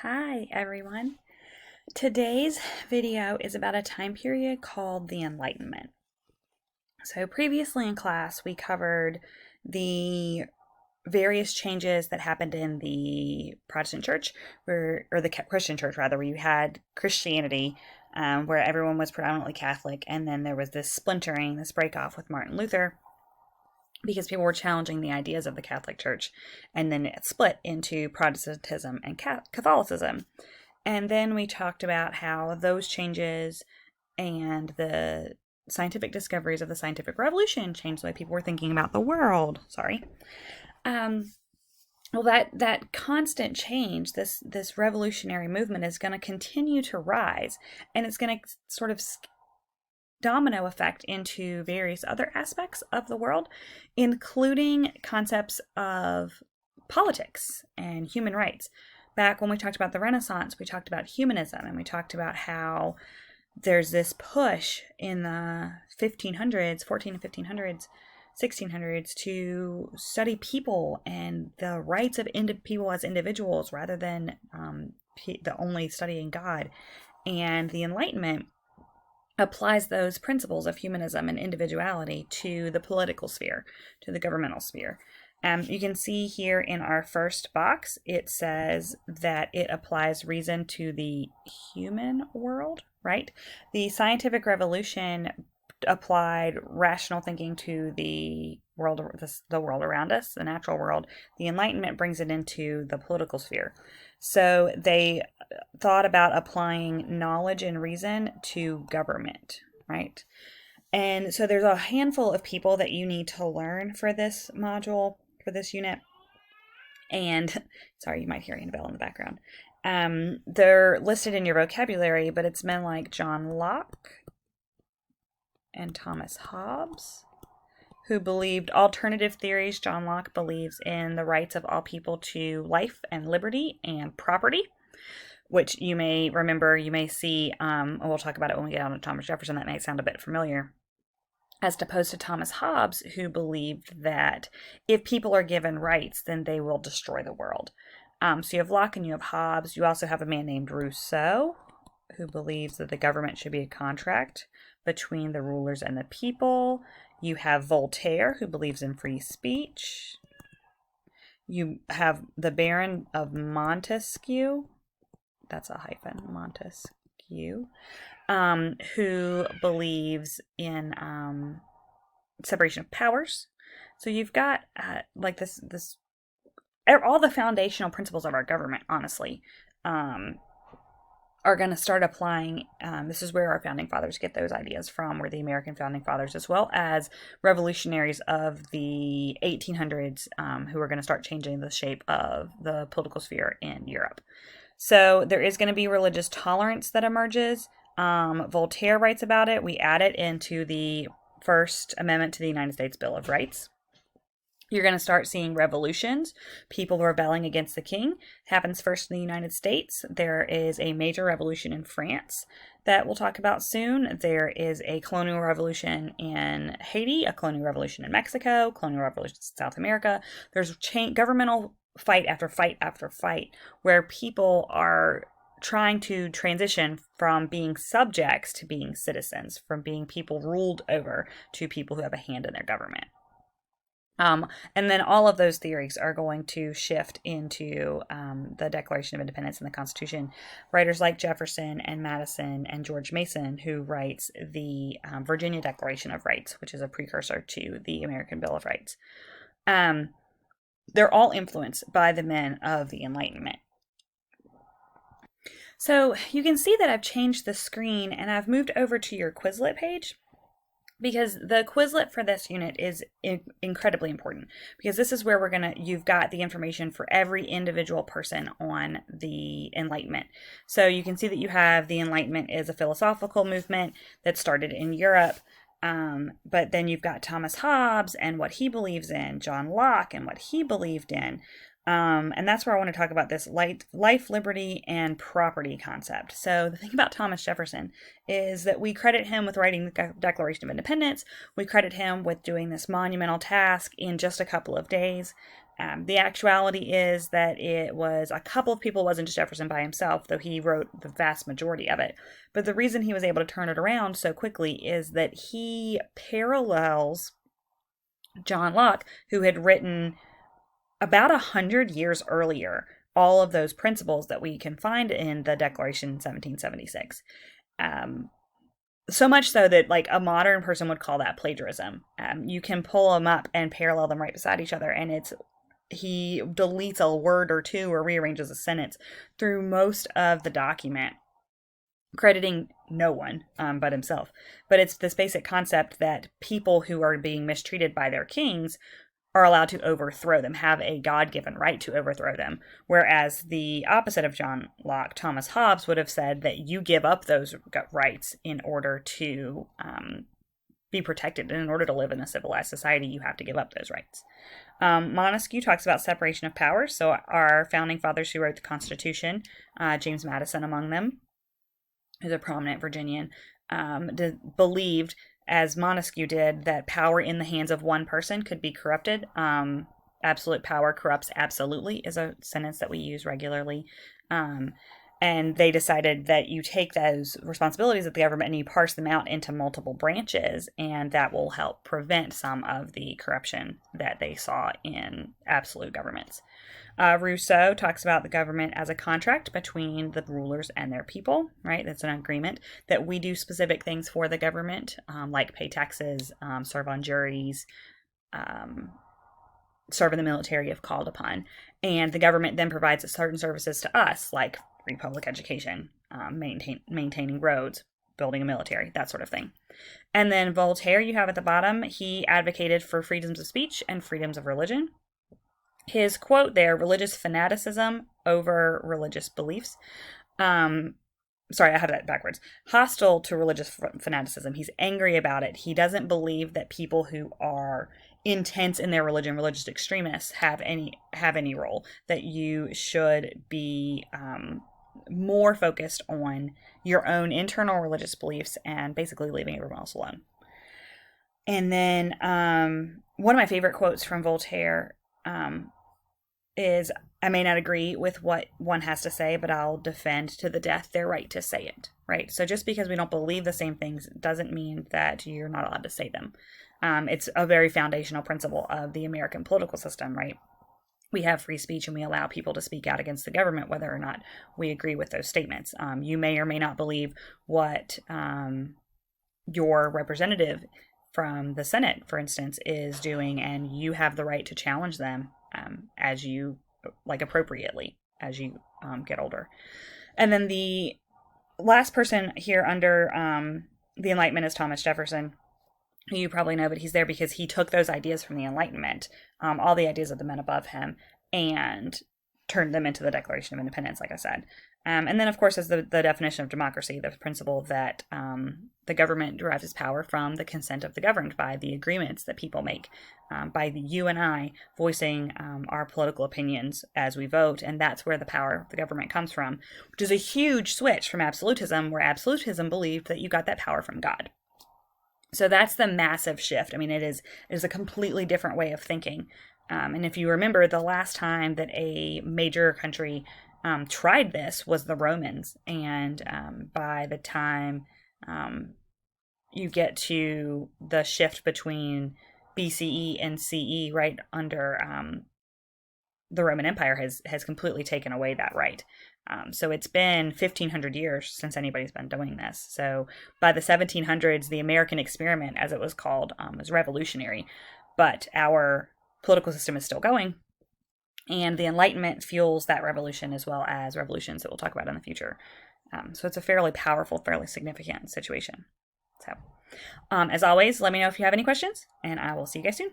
Hi everyone. Today's video is about a time period called the Enlightenment. So previously in class we covered the various changes that happened in the Protestant church, or the Christian church rather, where you had Christianity, where everyone was predominantly Catholic, and then there was this splintering, this break off with Martin Luther, because people were challenging the ideas of the Catholic Church, and then it split into Protestantism and Catholicism. And then we talked about how those changes and the scientific discoveries of the scientific revolution changed the way people were thinking about the world. Well, that constant change, this revolutionary movement, is going to continue to rise, and it's going to sort of domino effect into various other aspects of the world, including concepts of politics and human rights. Back when we talked about the Renaissance, we talked about humanism, and we talked about how there's this push in the 1500s, 14 and 1500s, 1600s, to study people and the rights of people as individuals rather than the only studying God. And the Enlightenment applies those principles of humanism and individuality to the political sphere, to the governmental sphere. You can see here in our first box, it says that it applies reason to the human world, right? The scientific revolution applied rational thinking to the world around us, the natural world. The Enlightenment brings it into the political sphere. So they thought about applying knowledge and reason to government, right? And so there's a handful of people that you need to learn for this module, for this unit. And sorry, you might hear Annabelle in the background. They're listed in your vocabulary, but it's men like John Locke and Thomas Hobbes, who believed alternative theories. John Locke believes in the rights of all people to life and liberty and property, which you may remember, you may see, we'll talk about it when we get on to Thomas Jefferson. That may sound a bit familiar. As opposed to Thomas Hobbes, who believed that if people are given rights, then they will destroy the world. So you have Locke and you have Hobbes. You also have a man named Rousseau, who believes that the government should be a contract between the rulers and the people. You have Voltaire, who believes in free speech. You have the Baron of Montesquieu, that's a hyphen, Montesquieu, who believes in separation of powers. So you've got like this all the foundational principles of our government, honestly, are going to start applying. This is where our founding fathers get those ideas from, were the American founding fathers, as well as revolutionaries of the 1800s, who are going to start changing the shape of the political sphere in Europe. So there is going to be religious tolerance that emerges. Voltaire writes about it. We add it into the First Amendment to the United States Bill of Rights. You're going to start seeing revolutions, people rebelling against the king. Happens first in the United States. There is a major revolution in France that we'll talk about soon. There is a colonial revolution in Haiti, a colonial revolution in Mexico, colonial revolution in South America. There's governmental fight after fight after fight, where people are trying to transition from being subjects to being citizens, from being people ruled over to people who have a hand in their government. And then all of those theories are going to shift into the Declaration of Independence and the Constitution. Writers like Jefferson and Madison and George Mason, who writes the Virginia Declaration of Rights, which is a precursor to the American Bill of Rights. They're all influenced by the men of the Enlightenment. So you can see that I've changed the screen and I've moved over to your Quizlet page, because the Quizlet for this unit is incredibly important, because this is where you've got the information for every individual person on the Enlightenment. So you can see that you have the Enlightenment is a philosophical movement that started in Europe. But then you've got Thomas Hobbes and what he believes in, John Locke and what he believed in, And that's where I want to talk about this life, liberty, and property concept. So the thing about Thomas Jefferson is that we credit him with writing the Declaration of Independence. We credit him with doing this monumental task in just a couple of days. The actuality is that it was a couple of people, wasn't just Jefferson by himself, though he wrote the vast majority of it. But the reason he was able to turn it around so quickly is that he parallels John Locke, who had written about 100 years earlier all of those principles that we can find in the Declaration in 1776. So much so that like a modern person would call that plagiarism. You can pull them up and parallel them right beside each other, and he deletes a word or two or rearranges a sentence through most of the document, crediting no one but himself. But it's this basic concept that people who are being mistreated by their kings are allowed to overthrow them, have a God-given right to overthrow them. Whereas the opposite of John Locke, Thomas Hobbes, would have said that you give up those rights in order to be protected. And in order to live in a civilized society, you have to give up those rights. Montesquieu talks about separation of powers. So our founding fathers who wrote the Constitution, James Madison among them, who's a prominent Virginian, believed, as Montesquieu did, that power in the hands of one person could be corrupted. Absolute power corrupts absolutely is a sentence that we use regularly. And they decided that you take those responsibilities of the government and you parse them out into multiple branches, and that will help prevent some of the corruption that they saw in absolute governments. Rousseau talks about the government as a contract between the rulers and their people, right? That's an agreement that we do specific things for the government, like pay taxes, serve on juries, serve in the military if called upon. And the government then provides certain services to us, like free public education, maintaining roads, building a military, that sort of thing. And then Voltaire, you have at the bottom, he advocated for freedoms of speech and freedoms of religion. His quote there, religious fanaticism over religious beliefs. Sorry, I had that backwards. Hostile to religious fanaticism. He's angry about it. He doesn't believe that people who are intense in their religion, religious extremists, have any role. That you should be more focused on your own internal religious beliefs and basically leaving everyone else alone. And then one of my favorite quotes from Voltaire is, I may not agree with what one has to say, but I'll defend to the death their right to say it, right? So just because we don't believe the same things doesn't mean that you're not allowed to say them. It's a very foundational principle of the American political system, right? We have free speech and we allow people to speak out against the government, whether or not we agree with those statements. You may or may not believe what your representative from the Senate, for instance, is doing, and you have the right to challenge them as you, like, appropriately as you get older. And then the last person here under the Enlightenment is Thomas Jefferson, who you probably know, but he's there because he took those ideas from the Enlightenment, all the ideas of the men above him, and turned them into the Declaration of Independence, like I said. And then, of course, is the definition of democracy, the principle that the government derives its power from the consent of the governed, by the agreements that people make, by you and I voicing our political opinions as we vote, and that's where the power of the government comes from, which is a huge switch from absolutism, where absolutism believed that you got that power from God. So that's the massive shift. I mean, it is a completely different way of thinking. And if you remember, the last time that a major country tried this was the Romans. And by the time you get to the shift between BCE and CE, right under the Roman Empire has completely taken away that right. So it's been 1,500 years since anybody's been doing this. So by the 1700s, the American experiment, as it was called, was revolutionary. But our political system is still going. And the Enlightenment fuels that revolution, as well as revolutions that we'll talk about in the future. So it's a fairly powerful, fairly significant situation. So as always, let me know if you have any questions, and I will see you guys soon.